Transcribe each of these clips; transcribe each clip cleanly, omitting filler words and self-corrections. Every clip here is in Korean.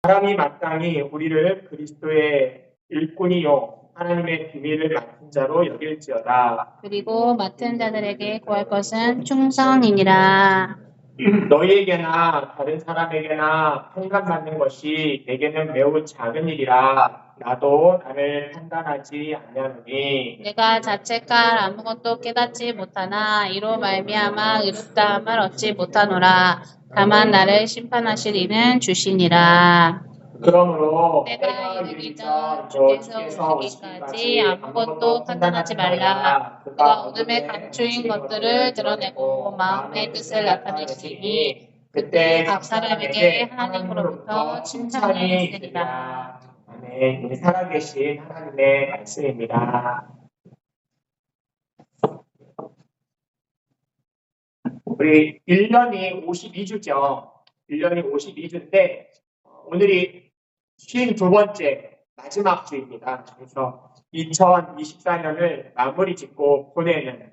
사람이 마땅히 우리를 그리스도의 일꾼이요 하나님의 비밀을 맡은 자로 여길지어다. 그리고 맡은 자들에게 구할 것은 충성이니라. 너희에게나 다른 사람에게나 판단받는 것이 내게는 매우 작은 일이라 나도 나를 판단하지 아니하노니 내가 자책할 아무것도 깨닫지 못하나 이로 말미암아 의롭다함을 얻지 못하노라. 다만 나를 심판하실 이는 주시니라. 그러므로 때가 이르기 전 주께서 오시기까지 아무것도 판단하지 말라. 그가 어둠에 감추인 것들을 드러내고 마음의 뜻을 나타내시니 그때 각 사람에게 하나님으로부터 칭찬이 있으리라. 아멘. 우리 살아계신 하나님의 말씀입니다. 우리 1년이 52주죠. 1년이 52주인데 오늘이 52번째 마지막 주입니다. 그래서 2024년을 마무리 짓고 보내는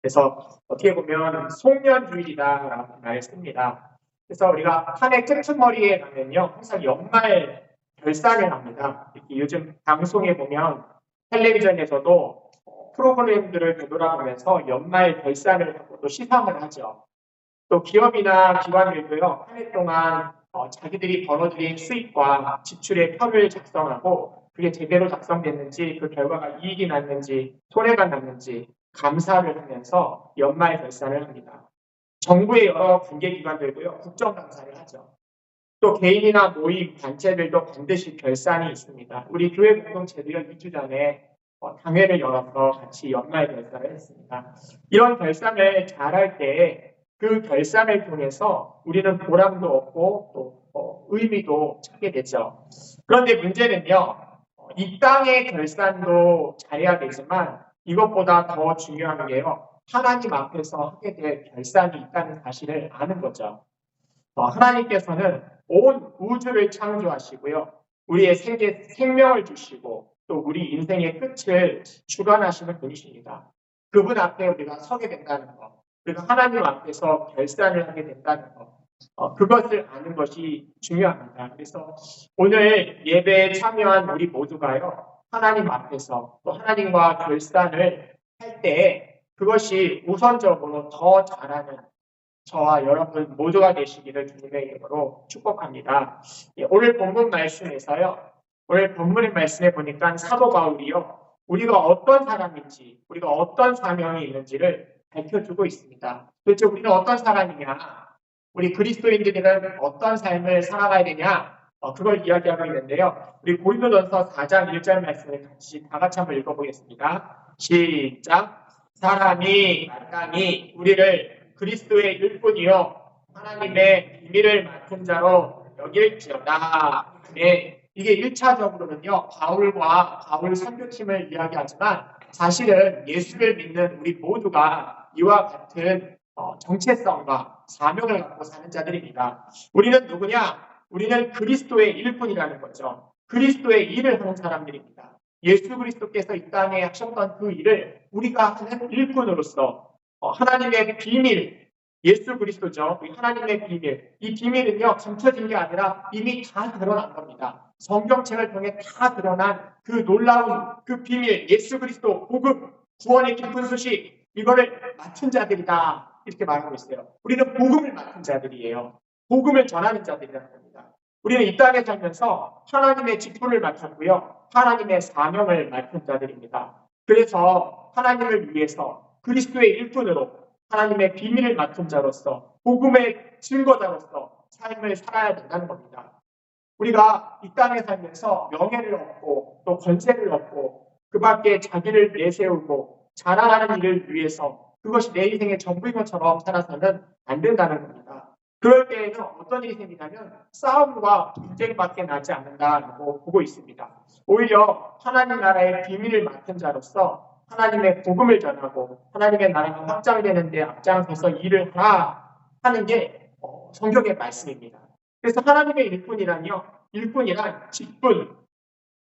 그래서 어떻게 보면 송년주일이다라고 말을 씁니다. 그래서 우리가 한 해 끝머리에 가면요 항상 연말 결산을 합니다. 이렇게 요즘 방송에 보면 텔레비전에서도 프로그램들을 되돌아보면서 연말 결산을 하고 또 시상을 하죠. 또 기업이나 기관들도요 한 해 동안 자기들이 벌어들인 수익과 지출의 표를 작성하고 그게 제대로 작성됐는지 그 결과가 이익이 났는지 손해가 났는지 감사를 하면서 연말 결산을 합니다. 정부의 여러 관계기관들도요 국정감사를 하죠. 또 개인이나 모임, 단체들도 반드시 결산이 있습니다. 우리 교회 공동체도요 2주 전에 당회를 열어서 같이 연말 결산을 했습니다. 이런 결산을 잘할 때 그 결산을 통해서 우리는 보람도 얻고 또 의미도 찾게 되죠. 그런데 문제는요. 이 땅의 결산도 잘해야 되지만 이것보다 더 중요한 게요. 하나님 앞에서 하게 될 결산이 있다는 사실을 아는 거죠. 하나님께서는 온 우주를 창조하시고요. 우리의 생명을 주시고 또 우리 인생의 끝을 주관하시는 분이십니다. 그분 앞에 우리가 서게 된다는 것, 그리고 하나님 앞에서 결산을 하게 된다는 것, 그것을 아는 것이 중요합니다. 그래서 오늘 예배에 참여한 우리 모두가요. 하나님 앞에서 또 하나님과 결산을 할 때 그것이 우선적으로 더 잘하는 저와 여러분 모두가 되시기를 주님의 이름으로 축복합니다. 오늘 본문 말씀에서요. 오늘 본문의 말씀에 보니까 사도 바울이요. 우리가 어떤 사람인지, 우리가 어떤 사명이 있는지를 밝혀주고 있습니다. 도대체 우리는 어떤 사람이냐? 우리 그리스도인들은 어떤 삶을 살아가야 되냐? 그걸 이야기하고 있는데요. 우리 고린도전서 4장 1절 말씀을 다 같이 한번 읽어보겠습니다. 시작! 사람이 마땅히 우리를 그리스도의 일꾼이요 하나님의 비밀을 맡은 자로 여길지어다. 네, 이게 1차적으로는요 바울과 바울 선교팀을 이야기하지만 사실은 예수를 믿는 우리 모두가 이와 같은 정체성과 사명을 갖고 사는 자들입니다. 우리는 누구냐? 우리는 그리스도의 일꾼이라는 거죠. 그리스도의 일을 하는 사람들입니다. 예수 그리스도께서 이 땅에 하셨던 그 일을 우리가 하는 일꾼으로서 하나님의 비밀, 예수 그리스도죠. 하나님의 비밀. 이 비밀은요, 감춰진 게 아니라 이미 다 드러난 겁니다. 성경책을 통해 다 드러난 그 놀라운 그 비밀, 예수 그리스도, 복음, 구원의 기쁜 소식, 이거를 맡은 자들이다. 이렇게 말하고 있어요. 우리는 복음을 맡은 자들이에요. 복음을 전하는 자들이라는 겁니다. 우리는 이 땅에 살면서 하나님의 직분을 맡았고요. 하나님의 사명을 맡은 자들입니다. 그래서 하나님을 위해서 그리스도의 일꾼으로 하나님의 비밀을 맡은 자로서 복음의 증거자로서 삶을 살아야 된다는 겁니다. 우리가 이 땅에 살면서 명예를 얻고 또 권세를 얻고 그 밖에 자기를 내세우고 자랑하는 일을 위해서 그것이 내 인생의 전부인 것처럼 살아서는 안 된다는 겁니다. 그럴 때에는 어떤 일이 생기냐면 싸움과 분쟁밖에 나지 않는다라고 보고 있습니다. 오히려 하나님 나라의 비밀을 맡은 자로서 하나님의 복음을 전하고 하나님의 나라가 확장되는 데 앞장서서 일을 하는 게 성경의 말씀입니다. 그래서 하나님의 일꾼이란 직분,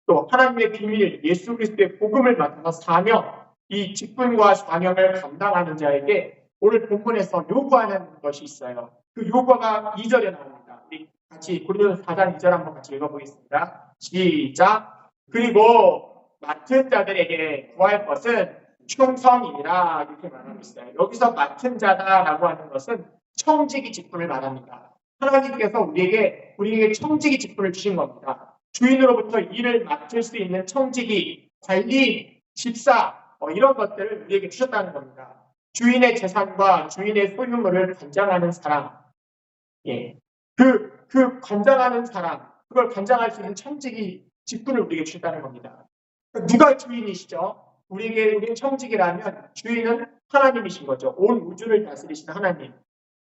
또 하나님의 비밀, 예수 그리스도의 복음을 맡아서 사명, 이 직분과 사명을 감당하는 자에게 오늘 본문에서 요구하는 것이 있어요. 그 요구가 2절에 나옵니다. 우리 같이 고린도서 4장 2절 한번 같이 읽어보겠습니다. 시작. 그리고 맡은 자들에게 구할 것은 충성이라 이렇게 말하고 있어요. 여기서 맡은 자다라고 하는 것은 청지기 직분을 말합니다. 하나님께서 우리에게 청지기 직분을 주신 겁니다. 주인으로부터 일을 맡을 수 있는 청지기, 관리, 집사 이런 것들을 우리에게 주셨다는 겁니다. 주인의 재산과 주인의 소유물을 관장하는 사람, 예, 그 관장하는 사람, 그걸 관장할 수 있는 청지기 직분을 우리에게 주셨다는 겁니다. 누가 주인이시죠? 우리는 청직이라면 주인은 하나님이신 거죠. 온 우주를 다스리시는 하나님.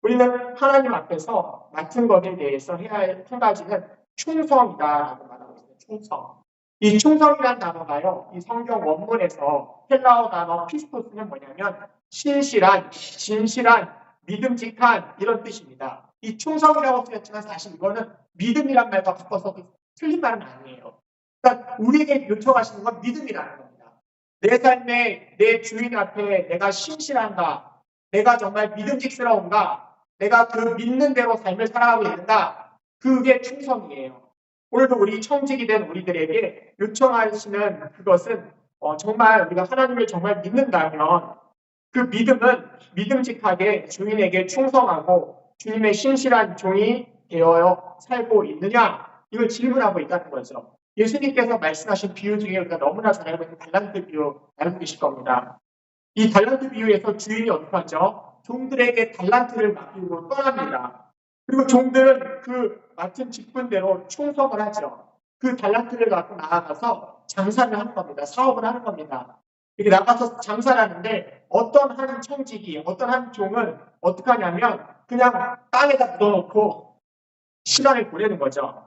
우리는 하나님 앞에서 맡은 것에 대해서 해야 할 한 가지는 충성이다라고 말하고 있어요. 충성. 이 충성이라는 단어가요. 이 성경 원문에서 헬라어 단어 피스토스는 뭐냐면 신실한, 진실한, 믿음직한 이런 뜻입니다. 이 충성이라고 쓰였지만 사실 이거는 믿음이란 말과 바꿔서 틀린 말은 아니에요. 그러니까 우리에게 요청하시는 건 믿음이라는 겁니다. 내 삶에 내 주인 앞에 내가 신실한가, 내가 정말 믿음직스러운가, 내가 그 믿는 대로 삶을 살아가고 있는가, 그게 충성이에요. 오늘도 우리 청직이 된 우리들에게 요청하시는 그것은 정말 우리가 하나님을 정말 믿는다면 그 믿음은 믿음직하게 주인에게 충성하고 주님의 신실한 종이 되어 살고 있느냐, 이걸 질문하고 있다는 거죠. 예수님께서 말씀하신 비유 중에 우리가 너무나 잘 알고 있는 달란트 비유 알고 계실 겁니다. 이 달란트 비유에서 주인이 어떻게 하죠? 종들에게 달란트를 맡기고 떠납니다. 그리고 종들은 그 맡은 직분대로 충성을 하죠. 그 달란트를 갖고 나아가서 장사를 하는 겁니다. 사업을 하는 겁니다. 이렇게 나가서 장사를 하는데 어떤 한 청직이, 어떤 한 종은 어떻게 하냐면 그냥 땅에다 묻어놓고 시간을 보내는 거죠.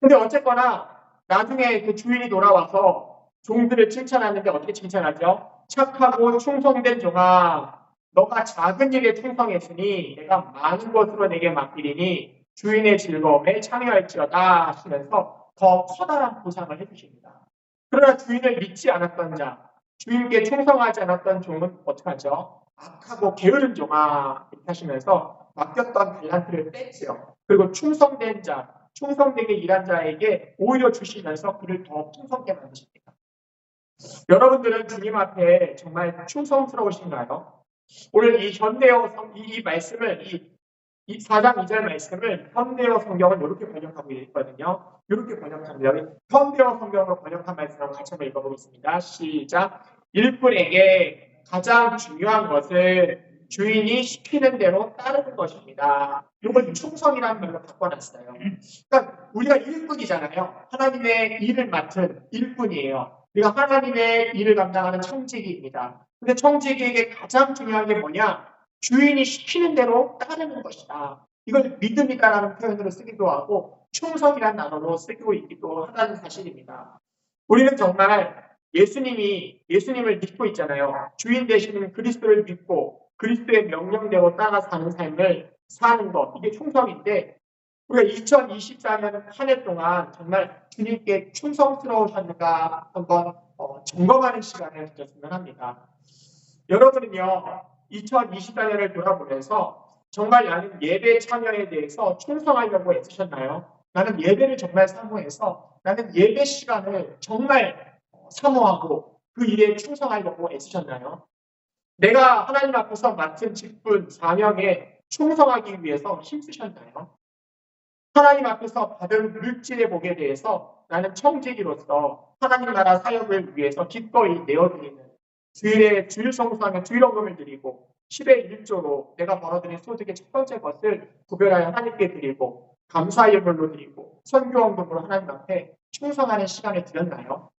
근데 어쨌거나 나중에 그 주인이 돌아와서 종들을 칭찬하는데 어떻게 칭찬하죠? 착하고 충성된 종아, 너가 작은 일에 충성했으니 내가 많은 것으로 내게 맡기리니 주인의 즐거움에 참여할지어다 하시면서 더 커다란 보상을 해주십니다. 그러나 주인을 믿지 않았던 자, 주인께 충성하지 않았던 종은 어떻게 하죠? 악하고 게으른 종아 이렇게 하시면서 맡겼던 달란트를 뺐죠. 그리고 충성된 자, 충성되게 일한 자에게 오히려 주시면서 그를 더 충성케 만드십니다. 여러분들은 주님 앞에 정말 충성스러우신가요? 오늘 이 현대어 이 말씀을 이 4장 2절 말씀을 현대어 성경은 이렇게 번역하고 있거든요. 이렇게 번역합니다. 현대어 성경으로 번역한 말씀을 같이 한번 읽어보겠습니다. 시작. 일꾼에게 가장 중요한 것은 주인이 시키는 대로 따르는 것입니다. 이걸 충성이라는 말로 바꿔놨어요. 그러니까 우리가 일꾼이잖아요. 하나님의 일을 맡은 일꾼이에요. 우리가 하나님의 일을 감당하는 청지기입니다. 근데 청지기에게 가장 중요한 게 뭐냐? 주인이 시키는 대로 따르는 것이다. 이걸 믿음이다라는 표현으로 쓰기도 하고 충성이라는 단어로 쓰고 있기도 하다는 사실입니다. 우리는 정말 예수님을 믿고 있잖아요. 주인 되시는 그리스도를 믿고 그리스도의 명령대로 따라 사는 삶을 사는 것, 이게 충성인데 우리가 2024년 한 해 동안 정말 주님께 충성스러우셨는가 한번 점검하는 시간을 가졌으면 합니다. 여러분은요, 2024년을 돌아보면서 정말 나는 예배 참여에 대해서 충성하려고 애쓰셨나요? 나는 예배를 정말 사모해서 나는 예배 시간을 정말 사모하고 그 일에 충성하려고 애쓰셨나요? 내가 하나님 앞에서 맡은 직분, 사명에 충성하기 위해서 힘쓰셨나요? 하나님 앞에서 받은 물질의 복에 대해서 나는 청지기로서 하나님 나라 사역을 위해서 기꺼이 내어드리는 주일 성수하면 주일헌금을 드리고 10의 1조로 내가 벌어들인 소득의 첫 번째 것을 구별하여 하나님께 드리고 감사의 예물로 드리고 선교헌금으로 하나님 앞에 충성하는 시간을 드렸나요?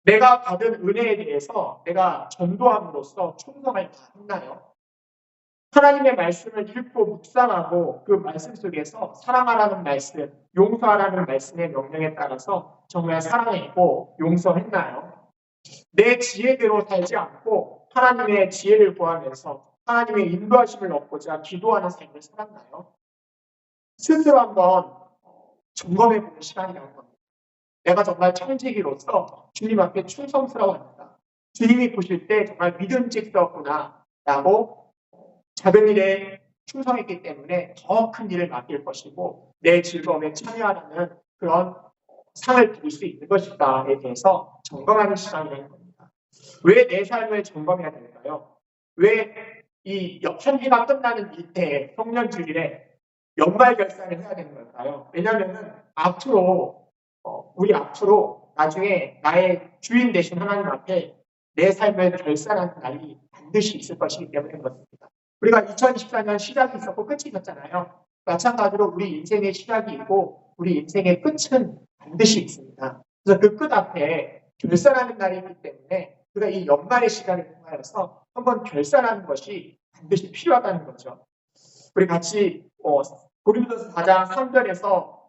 내가 받은 은혜에 대해서 내가 전도함으로써 충성을 다했나요? 하나님의 말씀을 읽고 묵상하고 그 말씀 속에서 사랑하라는 말씀, 용서하라는 말씀의 명령에 따라서 정말 사랑했고 용서했나요? 내 지혜대로 살지 않고 하나님의 지혜를 구하면서 하나님의 인도하심을 얻고자 기도하는 삶을 살았나요? 스스로 한번 점검해보는 시간이라는 겁니다. 내가 정말 청지기로서 주님 앞에 충성스러웠다. 주님이 보실 때 정말 믿음직스럽구나 라고 작은 일에 충성했기 때문에 더 큰 일을 맡길 것이고 내 즐거움에 참여하는 그런 상을 줄 수 있는 것일까에 대해서 점검하는 시간이라는 겁니다. 왜 내 삶을 점검해야 될까요? 왜 이 한 해가 끝나는 이때 송년주일에 연말 결산을 해야 되는 걸까요? 왜냐하면 우리 앞으로 나중에 나의 주인 되신 하나님 앞에 내 삶을 결산하는 날이 반드시 있을 것이기 때문에 그렇습니다. 우리가 2024년 시작이 있었고 끝이 있었잖아요. 마찬가지로 우리 인생의 시작이 있고 우리 인생의 끝은 반드시 있습니다. 그래서 그 끝 앞에 결산하는 날이 있기 때문에 우리가 이 연말의 시간을 통하여서 한번 결산하는 것이 반드시 필요하다는 거죠. 우리 같이 고린도서 4장 3절에서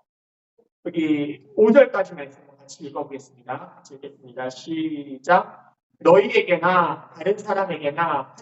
여기 5절까지 말씀을 같이 읽어보겠습니다. 같이 읽겠습니다. 시작. 너희에게나 다른 사람에게나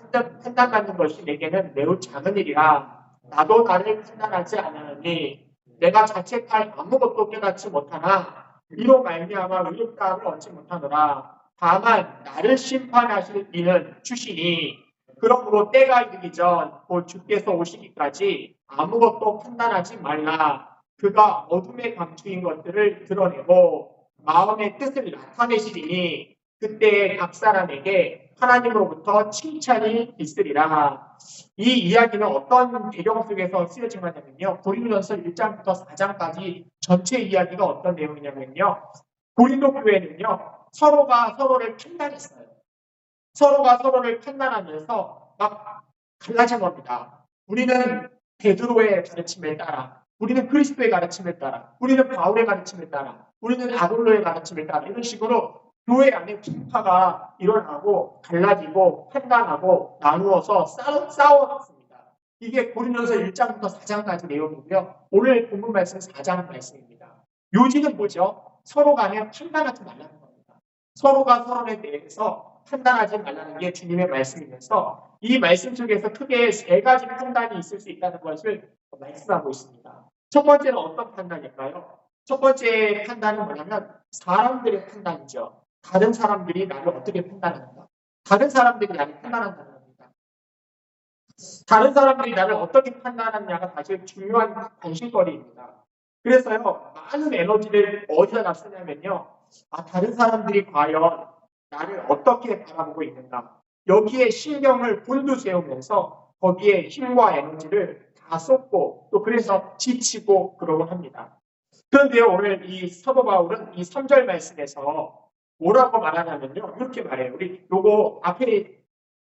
판단받는 것이 내게는 매우 작은 일이라. 나도 나를 판단하지 않으니 내가 자책할 아무것도 깨닫지 못하나 이로 말미암아 의롭다함을 얻지 못하노라. 다만 나를 심판하실 이는 주시니 그러므로 때가 이르기 전 곧 주께서 오시기까지 아무것도 판단하지 말라. 그가 어둠의 감추인 것들을 드러내고 마음의 뜻을 나타내시리니 그때 각 사람에게 하나님으로부터 칭찬이 있으리라. 이 이야기는 어떤 배경 속에서 쓰여진 거냐면요. 고린도전서 1장부터 4장까지 전체 이야기가 어떤 내용이냐면요. 고린도 교회는요. 서로가 서로를 판단했어요. 서로가 서로를 판단하면서 막 갈라진 겁니다. 우리는 베드로의 가르침에 따라, 우리는 그리스도의 가르침에 따라, 우리는 바울의 가르침에 따라, 우리는 아볼로의 가르침에 따라 이런 식으로 교회 안에 분파가 일어나고 갈라지고 판단하고 나누어서 싸워왔습니다. 이게 고린도서 1장부터 4장까지 내용이고요. 오늘 본문 말씀 4장 말씀입니다. 요지는 뭐죠? 서로 간에 판단하지 말라는 겁니다. 서로가 서로에 대해서 판단하지 말라는 게 주님의 말씀이면서 이 말씀 속에서 크게 세 가지 판단이 있을 수 있다는 것을 말씀하고 있습니다. 첫 번째는 어떤 판단일까요? 첫 번째 판단은 뭐냐면 사람들의 판단이죠. 다른 사람들이 나를 어떻게 판단하는가? 다른 사람들이 나를 판단한다는 겁니다. 다른 사람들이 나를 어떻게 판단하느냐가 사실 중요한 관심거리입니다. 그래서요, 많은 에너지를 어디다 쓰냐면요. 다른 사람들이 과연 나를 어떻게 바라보고 있는가? 여기에 신경을 곤두세우면서 거기에 힘과 에너지를 다 쏟고 또 그래서 지치고 그러곤 합니다. 그런데요, 오늘 이 사도 바울은 이 3절 말씀에서 뭐라고 말하냐면요. 이렇게 말해요. 우리 요거 앞에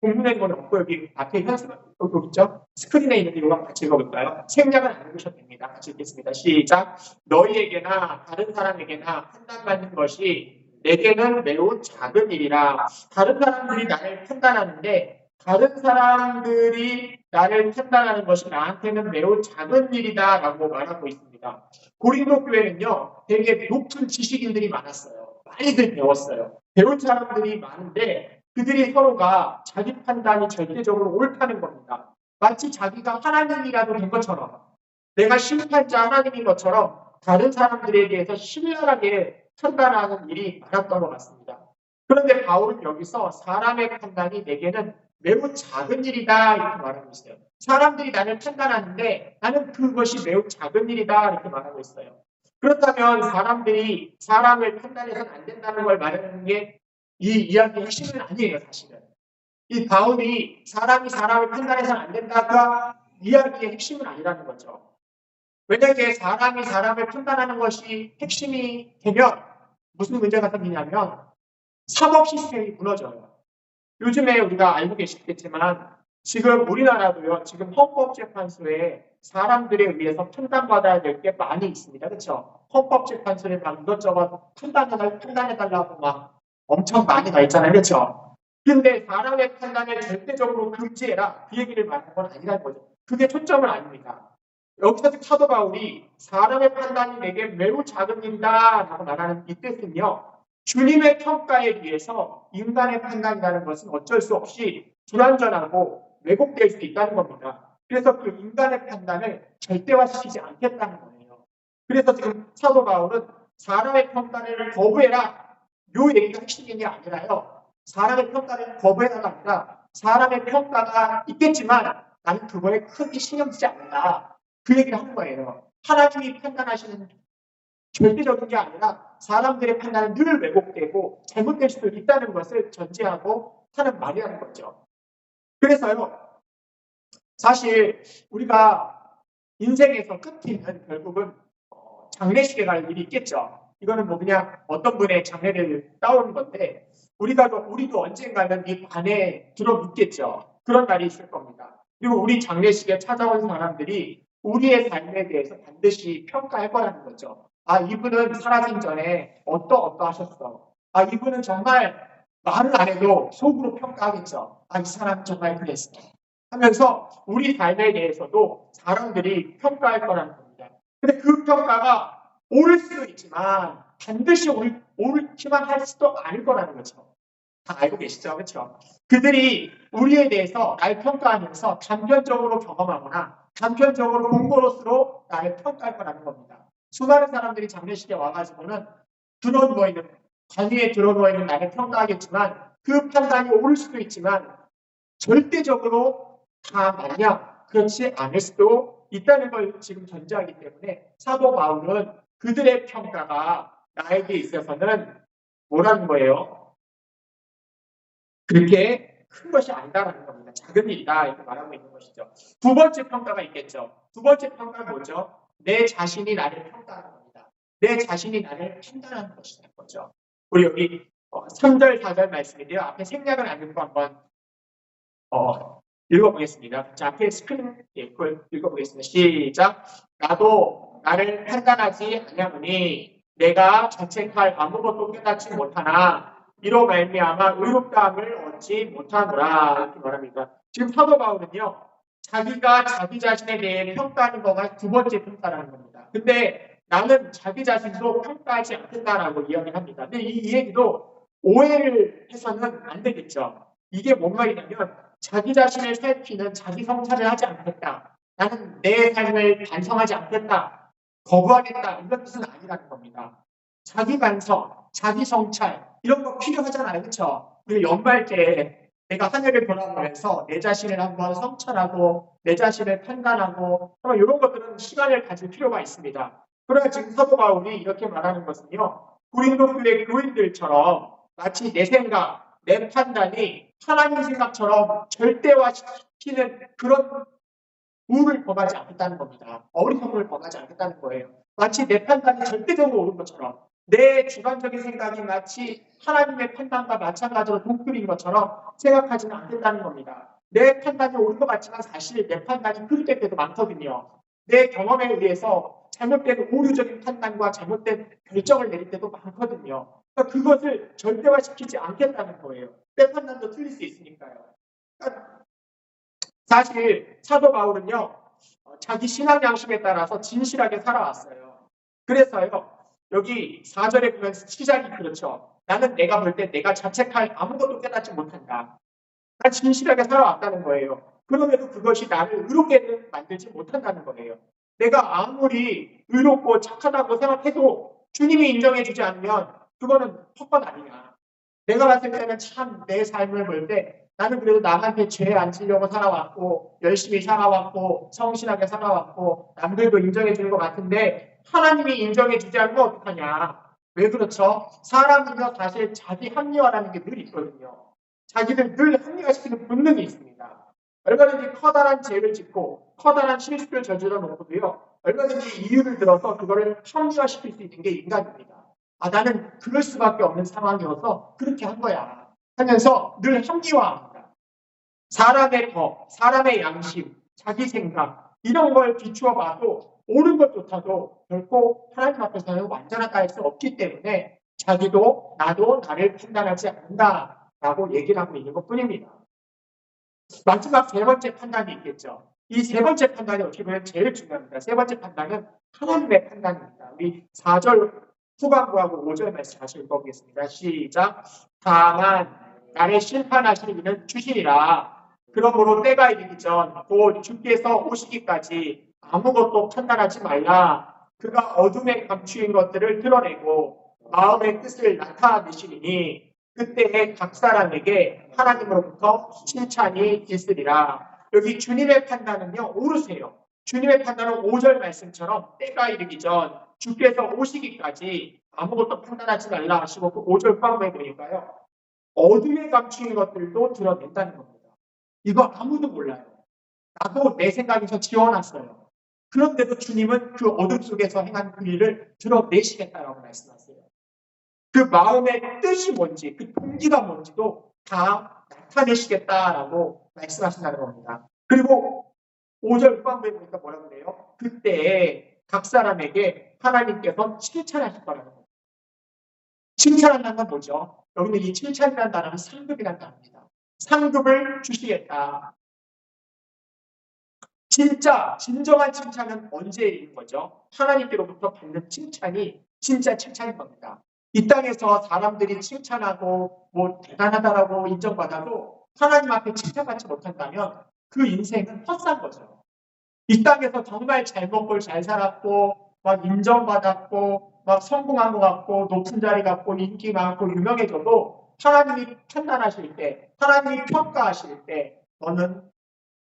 공문에 건 없고 여기 앞에 현수 여기 있죠? 스크린에 있는데 이거 같이 읽어볼까요? 생략은 안 읽으셔도 됩니다. 같이 읽겠습니다. 시작. 너희에게나 다른 사람에게나 판단받는 것이 내게는 매우 작은 일이라. 다른 사람들이 나를 판단하는데 다른 사람들이 나를 판단하는 것이 나한테는 매우 작은 일이다라고 말하고 있습니다. 고린도 교회는요, 되게 높은 지식인들이 많았어요. 많이들 배웠어요. 배운 사람들이 많은데 그들이 서로가 자기 판단이 절대적으로 옳다는 겁니다. 마치 자기가 하나님이라도 된 것처럼 내가 심판자 하나님인 것처럼 다른 사람들에 대해서 신랄하게 판단하는 일이 많았던 것 같습니다. 그런데 바울은 여기서 사람의 판단이 내게는 매우 작은 일이다 이렇게 말하고 있어요. 사람들이 나를 판단하는데 나는 그것이 매우 작은 일이다 이렇게 말하고 있어요. 그렇다면 사람들이 사람을 판단해서는 안 된다는 걸 말하는 게 이 이야기의 핵심은 아니에요, 사실은. 이 바울이 사람이 사람을 판단해서는 안 된다가 이야기의 핵심은 아니라는 거죠. 왜냐하면 사람이 사람을 판단하는 것이 핵심이 되면 무슨 문제가 생기냐면 사법 시스템이 무너져요. 요즘에 우리가 알고 계시겠지만 지금 우리나라도요. 지금 헌법재판소에 사람들에 의해서 판단받아야 될 게 많이 있습니다. 그렇죠? 헌법재판소에 막 이것저것 판단해달라고 막 엄청 많이 가 있잖아요. 그렇죠? 근데 사람의 판단을 절대적으로 금지해라. 그 얘기를 말하는 건 아니라는 거죠. 그게 초점은 아닙니다. 여기서 사도 바울이 사람의 판단이 내게 매우 작은 일이다 라고 말하는 이 뜻은요. 주님의 평가에 비해서 인간의 판단이라는 것은 어쩔 수 없이 불완전하고 왜곡될 수 있다는 겁니다. 그래서 그 인간의 판단을 절대화시키지 않겠다는 거예요. 그래서 지금 사도 바울은 사람의 평가를 거부해라. 요 얘기가 핵심이 아니라요. 사람의 평가를 거부해라가 아니라 사람의 평가가 있겠지만 나는 그거에 크게 신경 쓰지 않는다. 그 얘기를 하는 거예요. 하나님이 판단하시는 절대적인 게 아니라 사람들의 판단은 늘 왜곡되고 잘못될 수도 있다는 것을 전제하고 하는 말이라는 거죠. 그래서요, 사실 우리가 인생에서 끝에는 결국은 장례식에 갈 일이 있겠죠. 이거는 뭐 그냥 어떤 분의 장례를 따오는 건데 우리도 언젠가는 이 관에 들어 눕겠죠. 그런 날이 있을 겁니다. 그리고 우리 장례식에 찾아온 사람들이 우리의 삶에 대해서 반드시 평가할 거라는 거죠. 아, 이분은 사라진 전에 어떠하셨어. 아, 이분은 정말 말을 안 해도 속으로 평가하겠죠. 아, 이 사람 정말 그랬어. 하면서 우리 삶에 대해서도 사람들이 평가할 거라는 겁니다. 근데 그 평가가 옳을 수도 있지만 반드시 옳기만 할 수도 않을 거라는 거죠. 다 알고 계시죠? 그렇죠? 그들이 우리에 대해서 날 평가하면서 단편적으로 경험하거나 단편적으로 본 것으로 나를 평가할 거라는 겁니다. 수많은 사람들이 장례식에 와가지고는 관 위에 들어누워있는 나를 평가하겠지만 그 판단이 옳을 수도 있지만 절대적으로 다 맞냐? 그렇지 않을 수도 있다는 걸 지금 전제하기 때문에 사도 바울은 그들의 평가가 나에게 있어서는 뭐라는 거예요? 그렇게 큰 것이 아니다라는 겁니다. 작은 일이다 이렇게 말하고 있는 것이죠. 두 번째 평가가 있겠죠. 두 번째 평가는 뭐죠? 내 자신이 나를 평가하는 겁니다. 내 자신이 나를 판단하는 것이라는 거죠. 우리 여기 3절, 4절 말씀인데요. 앞에 생략을 안 읽고 한번 읽어보겠습니다. 자, 앞에 스크린 읽어보겠습니다. 시작. 나도 나를 판단하지 아니하노니 내가 자책할 아무것도 깨닫지 못하나 이로 말미암아 의롭다함을 얻지 못하노라 이렇게 말합니다. 지금 사도 바울은요, 자기가 자기 자신에 대해 평가하는 거가 두 번째 평가라는 겁니다. 근데 나는 자기 자신도 평가하지 않겠다라고 이야기합니다. 근데 이 얘기도 오해를 해서는 안 되겠죠. 이게 뭔 말이냐면 자기 자신을 살피는 자기 성찰을 하지 않겠다. 나는 내 삶을 반성하지 않겠다. 거부하겠다. 이런 뜻은 아니라는 겁니다. 자기 반성, 자기 성찰 이런 거 필요하잖아요. 그렇죠? 그리고 연말 때 내가 한 해를 돌아보면서 내 자신을 한번 성찰하고 내 자신을 판단하고 이런 것들은 시간을 가질 필요가 있습니다. 그러나 지금 사도 바울이 이렇게 말하는 것은요. 고린도 교회 교인들처럼 마치 내 생각, 내 판단이 하나님 생각처럼 절대화시키는 그런 우를 범하지 않겠다는 겁니다. 어리석음을 범하지 않겠다는 거예요. 마치 내 판단이 절대적으로 옳은 것처럼 내 주관적인 생각이 마치 하나님의 판단과 마찬가지로 동급인 것처럼 생각하지는 않겠다는 겁니다. 내 판단이 옳은 것 같지만 사실 내 판단이 그릇될 때도 많거든요. 내 경험에 의해서 잘못된 오류적인 판단과 잘못된 결정을 내릴 때도 많거든요. 그러니까 그것을 절대화시키지 않겠다는 거예요. 내 판단도 틀릴 수 있으니까요. 그러니까 사실 사도 바울은요. 자기 신앙 양심에 따라서 진실하게 살아왔어요. 그래서요. 여기 4절에 보면 시작이 그렇죠. 나는 내가 볼 때 내가 자책할 아무것도 깨닫지 못한다. 난 진실하게 살아왔다는 거예요. 그럼에도 그것이 나를 의롭게 만들지 못한다는 거예요. 내가 아무리 의롭고 착하다고 생각해도 주님이 인정해주지 않으면 그거는 헛것 아니냐. 내가 봤을 때는 참 내 삶을 볼 때 나는 그래도 남한테 죄 안 지려고 살아왔고 열심히 살아왔고 성실하게 살아왔고 남들도 인정해주는 것 같은데 하나님이 인정해주지 않으면 어떡하냐. 왜 그렇죠? 사람은요 사실 자기 합리화라는 게 늘 있거든요. 자기를 늘 합리화시키는 본능이 있습니다. 얼마든지 커다란 죄를 짓고 커다란 실수를 저질러 놓고도요. 얼마든지 이유를 들어서 그거를 합리화시킬 수 있는 게 인간입니다. 아, 나는 그럴 수밖에 없는 상황이어서 그렇게 한 거야 하면서 늘 합리화합니다. 사람의 법, 사람의 양심, 자기 생각 이런 걸 비추어 봐도 옳은 것조차도 결코 하나님 앞에서는 완전하다 할 수 없기 때문에 자기도 나도 나를 판단하지 않는다라고 얘기를 하고 있는 것뿐입니다. 마지막 세 번째 판단이 있겠죠. 이 세 번째 판단이 어떻게 보면 제일 중요합니다. 세 번째 판단은 하나님의 판단입니다. 우리 4절 후반부하고 5절 말씀 다시 읽어보겠습니다. 시작. 다만 나를 심판하시는 이는 주시리라. 그러므로 때가 이르기 전 곧 주께서 오시기까지 아무것도 판단하지 말라. 그가 어둠에 감추인 것들을 드러내고 마음의 뜻을 나타내시리니 그때에 각 사람에게 하나님으로부터 칭찬이 있으리라. 여기 주님의 판단은요, 옳으세요. 주님의 판단은 5절 말씀처럼 때가 이르기 전 주께서 오시기까지 아무것도 판단하지 말라 하시고 그 5절 후반부에 보니까요. 어둠에 감추인 것들도 드러낸다는 겁니다. 이거 아무도 몰라요. 나도 내 생각에서 지어놨어요. 그런데도 주님은 그 어둠 속에서 행한 그 일을 드러내시겠다라고 말씀하세요. 그 마음의 뜻이 뭔지, 그 동기가 뭔지도 다 나타내시겠다라고 말씀하신다는 겁니다. 그리고 5절 후반부에 보니까 뭐라고 그래요? 그때 각 사람에게 하나님께서 칭찬하실 거라는 겁니다. 칭찬한다는 건 뭐죠? 여기는 이 칭찬이라는 단어는 상급이라는 단어입니다. 상급을 주시겠다. 진정한 칭찬은 언제 있는 거죠? 하나님께로부터 받는 칭찬이 진짜 칭찬인 겁니다. 이 땅에서 사람들이 칭찬하고 뭐 대단하다라고 인정받아도 하나님 앞에 칭찬받지 못한다면 그 인생은 헛산 거죠. 이 땅에서 정말 잘 먹고 잘 살았고 막 인정받았고 막 성공한 것 같고 높은 자리 갖고 인기 많고 유명해져도 하나님이 판단하실 때 하나님이 평가하실 때 너는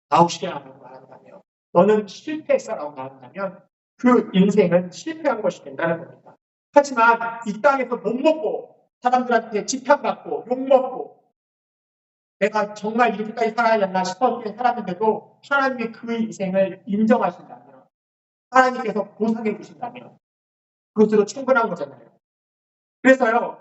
아웃이라고 말한다면 너는 실패했어라고 말한다면 그 인생은 실패한 것이 된다는 겁니다. 하지만 이 땅에서 못 먹고 사람들한테 지탄받고 욕먹고 내가 정말 이렇게까지 살아야 했나 싶었기에 살았는데도 하나님이 그 인생을 인정하신다면 하나님께서 보상해 주신다면 그것으로 충분한 거잖아요. 그래서요.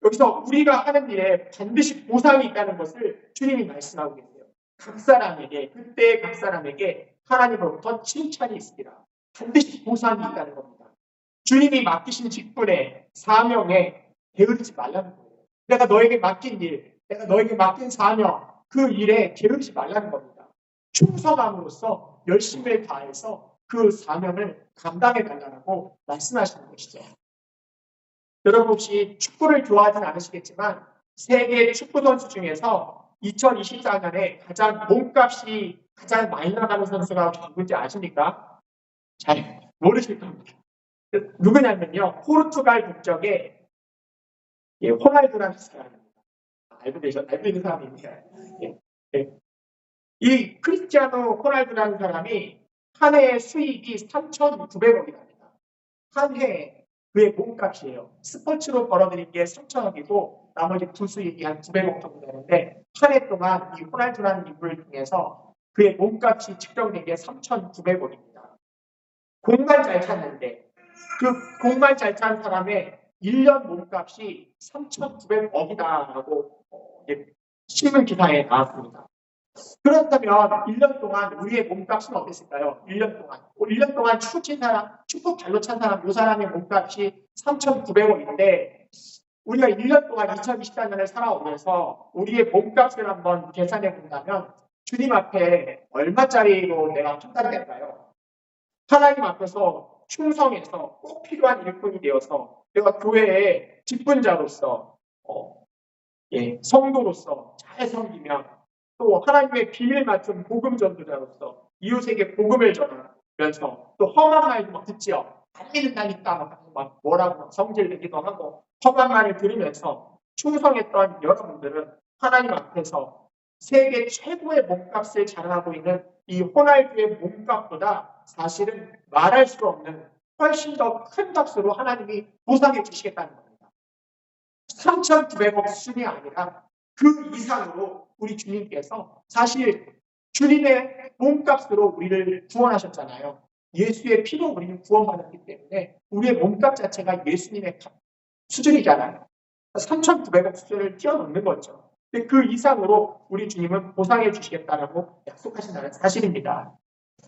여기서 우리가 하는 일에 반드시 보상이 있다는 것을 주님이 말씀하고 계세요. 각 사람에게 그때 각 사람에게 하나님으로부터 칭찬이 있으리라. 반드시 보상이 있다는 겁니다. 주님이 맡기신 직분에 사명에 게으르지 말라는 거예요. 내가 너에게 맡긴 일, 내가 너에게 맡긴 사명, 그 일에 게으르지 말라는 겁니다. 충성함으로써 열심을 다해서 그 사명을 감당해 달라고 말씀하시는 것이죠. 여러분 혹시 축구를 좋아하진 않으시겠지만 세계 축구 선수 중에서 2024년에 가장 몸값이 가장 많이 나가는 선수가 누군지 아십니까? 잘 모르실 겁니다. 누구냐면요. 포르투갈 국적의 호날두라는 사람입니다. 알고 있는 사람입니다. 이 크리스티아노 호날두라는 사람이 한 해의 수익이 3,900억이랍니다. 한 해에 그의 몸값이에요. 스포츠로 벌어들인 게 3,000억이고 나머지 부수익이 한 900억 정도 되는데 한 해 동안 이 호날두라는 인물을 통해서 그의 몸값이 측정된 게 3,900억입니다. 공만 잘 찼는데 그 공만 잘 찬 사람의 1년 몸값이 3,900억이다라고 신문 기사에 나왔습니다. 그렇다면 1년 동안 우리의 몸값은 어땠을까요? 1년 동안 축구 발로 찬 사람, 이 사람의 몸값이 3,900원인데 우리가 1년 동안 2024년을 살아오면서 우리의 몸값을 한번 계산해 본다면 주님 앞에 얼마짜리로 내가 판단될까요? 하나님 앞에서 충성해서 꼭 필요한 일꾼이 되어서 내가 교회의 직분자로서 성도로서 잘 섬기며 또 하나님의 비밀 맡은 복음 전도자로서 이웃에게 복음을 전하면서 또 험한 말도 막 듣지요. 안 믿는다니까 막 뭐라고 성질 내기도 하고 험한 말을 들으면서 충성했던 여러분들은 하나님 앞에서 세계 최고의 몸값을 자랑하고 있는 이 호날두의 몸값보다 사실은 말할 수 없는 훨씬 더 큰 값으로 하나님이 보상해 주시겠다는 겁니다. 3,900억 수준이 아니라 그 이상으로 우리 주님께서 사실 주님의 몸값으로 우리를 구원하셨잖아요. 예수의 피로 우리는 구원받았기 때문에 우리의 몸값 자체가 예수님의 수준이잖아요. 3,900억 수준을 뛰어넘는 거죠. 근데 그 이상으로 우리 주님은 보상해 주시겠다라고 약속하신다는 사실입니다.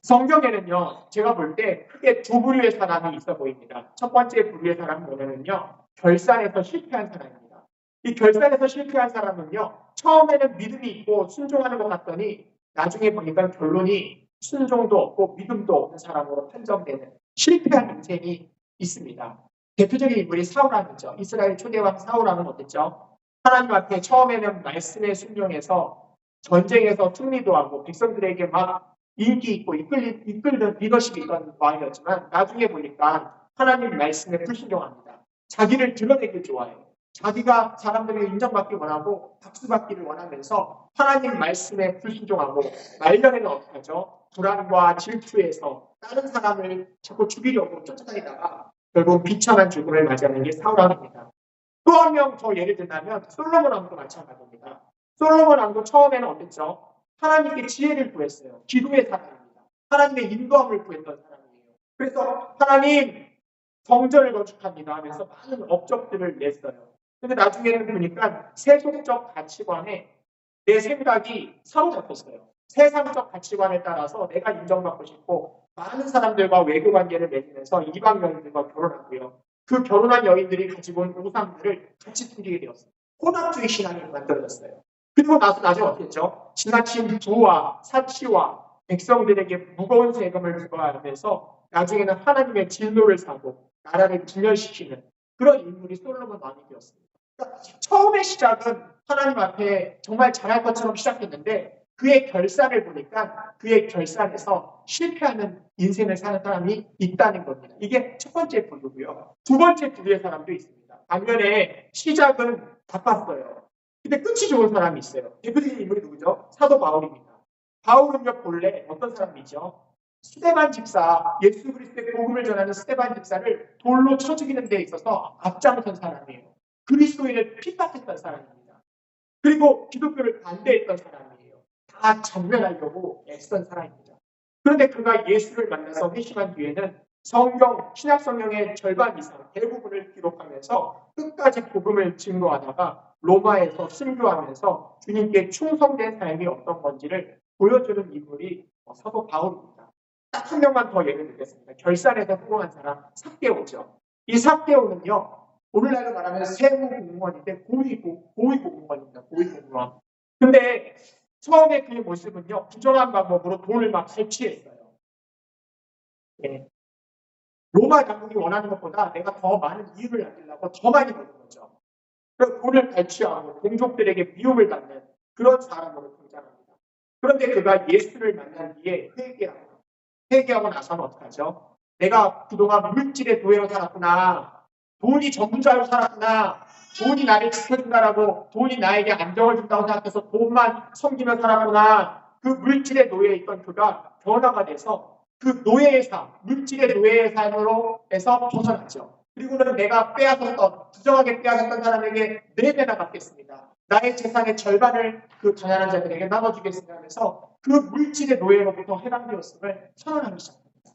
성경에는요, 제가 볼 때 크게 두 부류의 사람이 있어 보입니다. 첫 번째 부류의 사람은 뭐냐면요, 결산에서 실패한 사람입니다. 이 결산에서 실패한 사람은요, 처음에는 믿음이 있고 순종하는 것 같더니 나중에 보니까 결론이 순종도 없고 믿음도 없는 사람으로 판정되는 실패한 인생이 있습니다. 대표적인 인물이 사울왕이죠. 이스라엘 초대왕 사울왕은 어땠죠? 하나님 앞에 처음에는 말씀에 순종해서 전쟁에서 승리도 하고 백성들에게 막 인기 있고 이끌는 리더십이 있던 왕이었지만 나중에 보니까 하나님 말씀에 불순종합니다. 자기를 드러내길 좋아해요. 자기가 사람들에게 인정받기 원하고 박수받기를 원하면서 하나님 말씀에 불순종하고 말년에는 어떻게 하죠? 불안과 질투에서 다른 사람을 자꾸 죽이려고 쫓아다니다가 결국 비참한 죽음을 맞이하는 게 사울왕입니다. 또 한 명 더 예를 들자면 솔로몬 왕도 마찬가지입니다. 솔로몬 왕도 처음에는 어땠죠? 하나님께 지혜를 구했어요. 기도의 사람입니다. 하나님의 인도함을 구했던 사람이에요. 그래서 하나님 성전을 건축합니다 하면서 많은 업적들을 냈어요. 근데 나중에는 보니까 세속적 가치관에 내 생각이 사로잡혔어요. 세상적 가치관에 따라서 내가 인정받고 싶고 많은 사람들과 외교 관계를 맺으면서 이방 여인들과 결혼하고요. 그 결혼한 여인들이 가지고 온 우상들을 같이 숨기게 되었어요. 혼합주의 신앙이 만들어졌어요. 그리고 나중에 어떻게 했죠? 지나친 부와 사치와 백성들에게 무거운 세금을 부과하면서 나중에는 하나님의 진노를 사고 나라를 분열시키는 그런 인물이 솔로몬 왕이 되었습니다. 그러니까 처음의 시작은 하나님 앞에 정말 잘할 것처럼 시작했는데 그의 결산을 보니까 그의 결산에서 실패하는 인생을 사는 사람이 있다는 겁니다. 이게 첫 번째 부류고요. 두 번째 부류의 사람도 있습니다. 반면에 시작은 바빴어요. 근데 끝이 좋은 사람이 있어요. 대표적인 인물이 누구죠? 사도 바울입니다. 바울은요 본래 어떤 사람이죠? 스데반 집사, 예수 그리스도의 복음을 전하는 스데반 집사를 돌로 쳐 죽이는 데 있어서 앞장선 사람이에요. 그리스도인을 핍박했던 사람입니다. 그리고 기독교를 반대했던 사람이에요. 다 전면하려고 애쓰던 사람입니다. 그런데 그가 예수를 만나서 회심한 뒤에는 신약 성경의 절반 이상 대부분을 기록하면서 끝까지 복음을 증거하다가 로마에서 순교하면서 주님께 충성된 삶이 어떤 건지를 보여주는 인물이 사도 바울입니다. 딱 한 명만 더 예를 들겠습니다. 결산에서 성공한 사람 삭개오죠. 이 삭개오는요. 오늘날로 말하면 세무 공무원인데 고위 공무원입니다. 고위 공무원. 근데 처음에 그의 모습은요. 부정한 방법으로 돈을 막 설치했어요. 예. 로마 당국이 원하는 것보다 내가 더 많은 이익을 남기려고 더 많이 버는 거죠. 그래서 돈을 갈취하고 동족들에게 미움을 받는 그런 사람으로 등장합니다. 그런데 그가 예수를 만난 뒤에 회개하고 나서는 어떡하죠? 내가 그동안 물질의 노예로 살았구나. 돈이 전부자로 살았구나. 돈이 나를 지켜준다라고 돈이 나에게 안정을 준다고 생각해서 돈만 섬기며 살았구나. 그 물질의 노예에 있던 그가 변화가 돼서 그 노예의 삶, 물질의 노예의 삶으로 해서 벗어났죠. 그리고는 내가 부정하게 빼앗았던 사람에게 4배나 갚겠습니다. 나의 재산의 절반을 그 가난한 자들에게 나눠주겠습니다 하면서 그 물질의 노예로부터 해방되었음을 선언하기 시작합니다.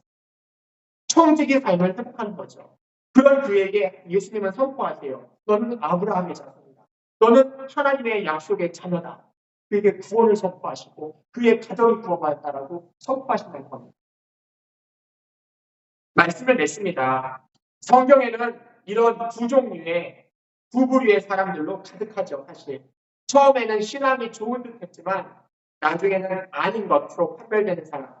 청지기 삶을 회복하는 거죠. 그런 그에게 예수님은 선포하세요. 너는 아브라함의 자손이다. 너는 하나님의 약속의 자녀다. 그에게 구원을 선포하시고 그의 가정이 구원받았다라고 선포하신다는 겁니다. 말씀을 냈습니다. 성경에는 이런 두 종류의 두 부류의 사람들로 가득하죠. 사실 처음에는 신앙이 좋은 듯 했지만 나중에는 아닌 것으로 판별되는 사람,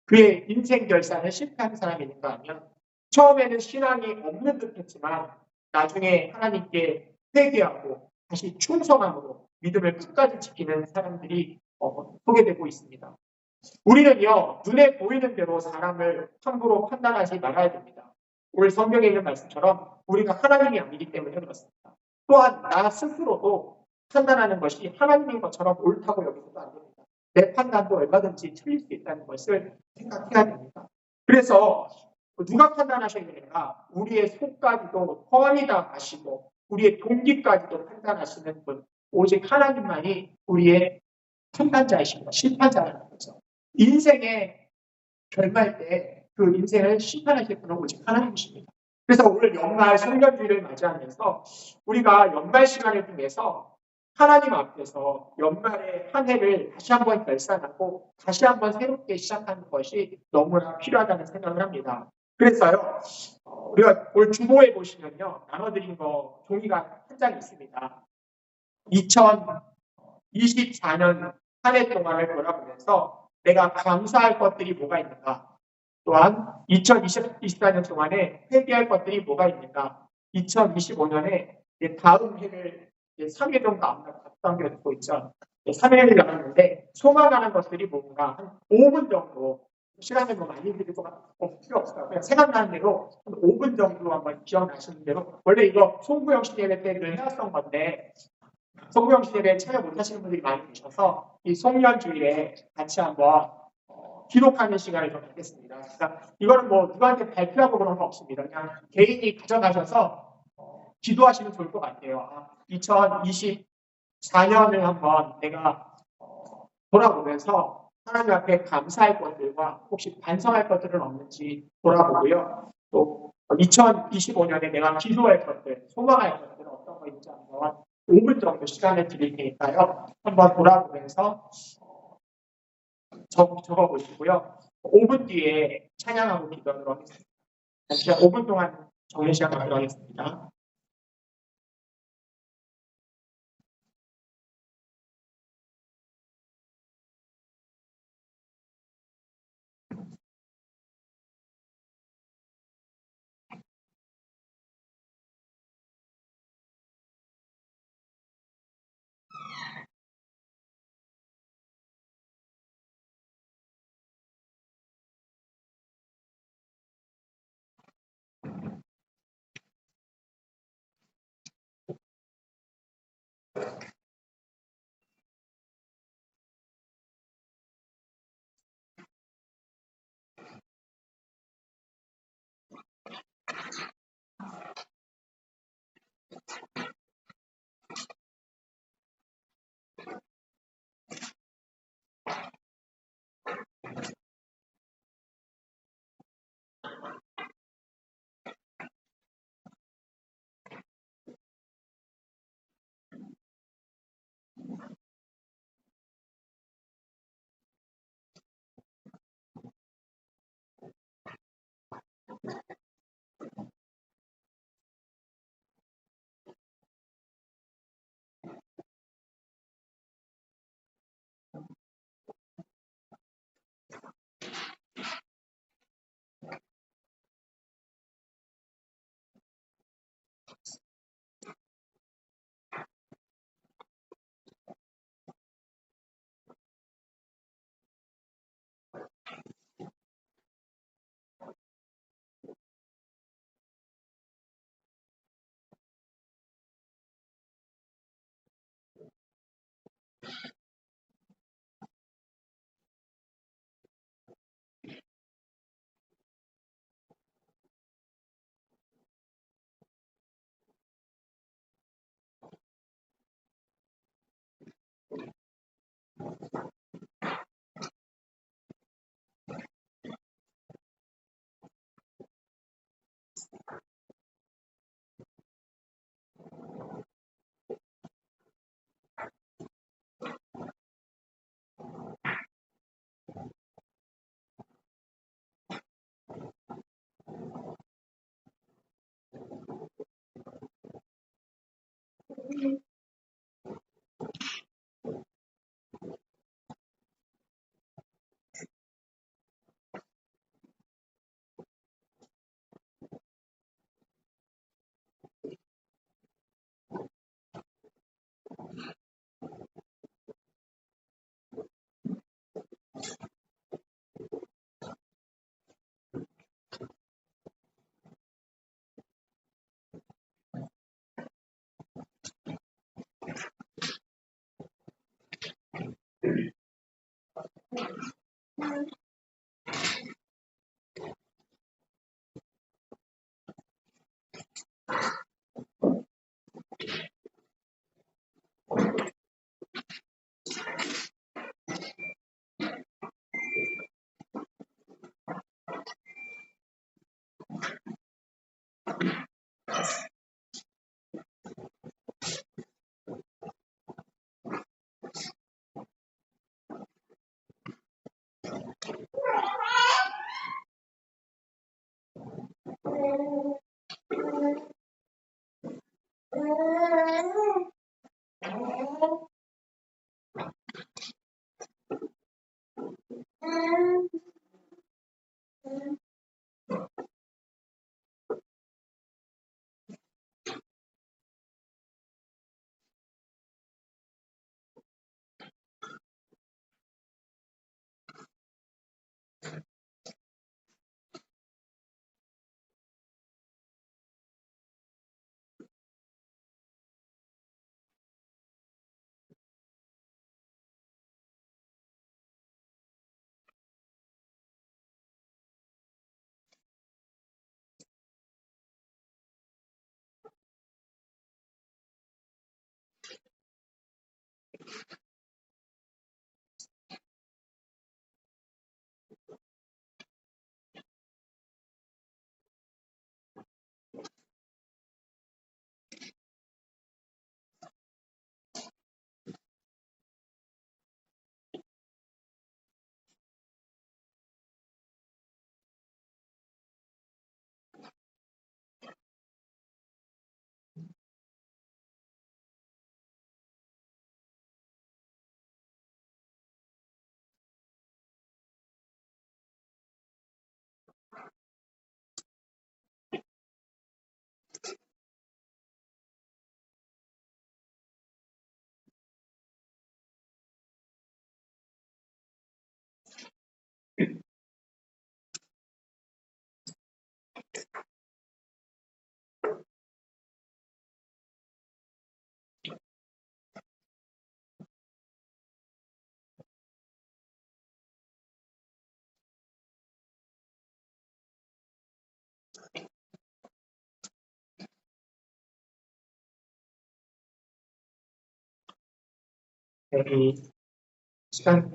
그의 인생 결산을 실패하는 사람이 있는가 하면 처음에는 신앙이 없는 듯 했지만 나중에 하나님께 회개하고 다시 충성함으로 믿음을 끝까지 지키는 사람들이 소개되고 있습니다. 우리는요, 눈에 보이는 대로 사람을 함부로 판단하지 말아야 됩니다. 오늘 성경에 있는 말씀처럼 우리가 하나님이 아니기 때문에 그렇습니다. 또한 나 스스로도 판단하는 것이 하나님인 것처럼 옳다고 여기서도 안 됩니다. 내 판단도 얼마든지 틀릴 수 있다는 것을 생각해야 됩니다. 그래서 누가 판단하셔야 되는가? 우리의 속까지도 훤히 다 아시고 우리의 동기까지도 판단하시는 분, 오직 하나님만이 우리의 판단자이십니다. 심판자라는 거죠. 인생의 결말 때 그 인생을 심판하실 분은 오직 하나님이십니다. 그래서 오늘 연말 성년주의를 맞이하면서 우리가 연말 시간을 통해서 하나님 앞에서 연말의 한 해를 다시 한번 결산하고 다시 한번 새롭게 시작하는 것이 너무나 필요하다는 생각을 합니다. 그래서요, 우리가 오늘 주보에 보시면요, 나눠드린 거 종이가 한 장 있습니다. 2024년 한 해 동안을 돌아보면서 내가 감사할 것들이 뭐가 있는가? 또한 2024년 동안에 회개할 것들이 뭐가 있는가? 2025년에 다음 해를 3회 정도 앞당겨두고 있죠. 3회를 남았는데 소망하는 것들이 뭔가 한 5분 정도 시간을 뭐 많이 드릴 거 필요 없어요. 그냥 생각나는 대로 한 5분 정도 한번 기억나시는 대로 원래 이거 송구영 시대회 때 해왔던 건데 송구영 시대회에 참여 못하시는 분들이 많이 계셔서 이 송년주일에 같이 한번 기록하는 시간을 좀 갖겠습니다. 그러니까 이거는 뭐 누구한테 발표하고 그런 거 없습니다. 그냥 개인이 가져가셔서 기도하시면 좋을 것 같아요. 2024년을 한번 내가 돌아보면서 하나님 앞에 감사할 것들과 혹시 반성할 것들은 없는지 돌아보고요. 또 2025년에 내가 기도할 것들, 소망할 것들은 어떤 거 있는지 한번 5분 정도 시간을 드릴 테니까요. 한번 돌아보면서 적어보시고요. 5분 뒤에 찬양하고 기도하도록 하겠습니다. 잠시 5분 동안 정리 시간 갖도록 하겠습니다. 이 시간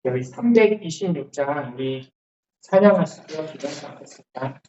여기 326장 우리 찬양하시고요. 기도하겠습니다.